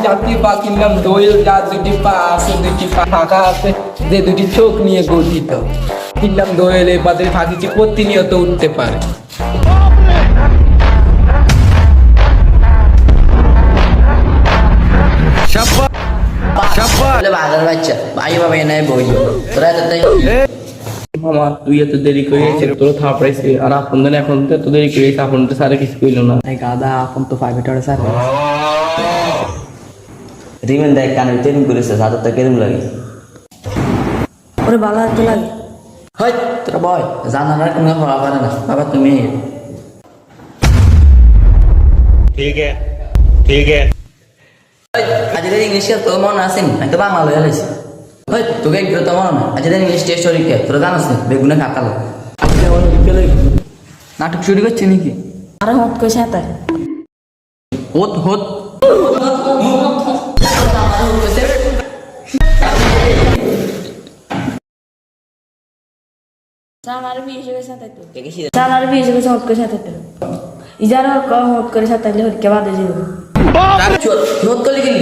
জাতি পা কিনলাম দোয়েল যা দুটি পা আছে দুটি পা ফাঁকা আছে যে দুটি চোখ নিয়ে গঠিত কিনলাম দোয়েল এই পাতে ফাঁকিটি প্রতিনিয়ত উঠতে পারে মামা তুই এত দেরি করে তোর থাপড়াইছে আর আপন এখন তো এত দেরি করে আপন তো সারা কিছু কইল না গাদা এখন তো প্রাইভেট আর স্যার রিমেন দেখ কানে ট্রেনিং করেছে সাথে তো কেরম লাগে ওরে ভালো তো লাগে হয় তোরা বয় জানার কোনো হওয়া পারে না বাবা তুমি ठीक है ठीक है আজকের ইংলিশ তো মনে আসেনি আমি তো বাংলা লয়ে আলাইছি হয় তোকে একটু তো মনে না আজকের ইংলিশ টেস্ট পরীক্ষা তোরা জানাস না বেগুনে কাটালো নাটক শুরু করছে নাকি আরে হত কইছে হাতে হোত হোত জানার বি হিসেবে সাথে তো জানার বি হিসেবে হত কইছে হাতে তো ইজার হত করে সাথে হলে কে বাদে যাবে হোত করলি কি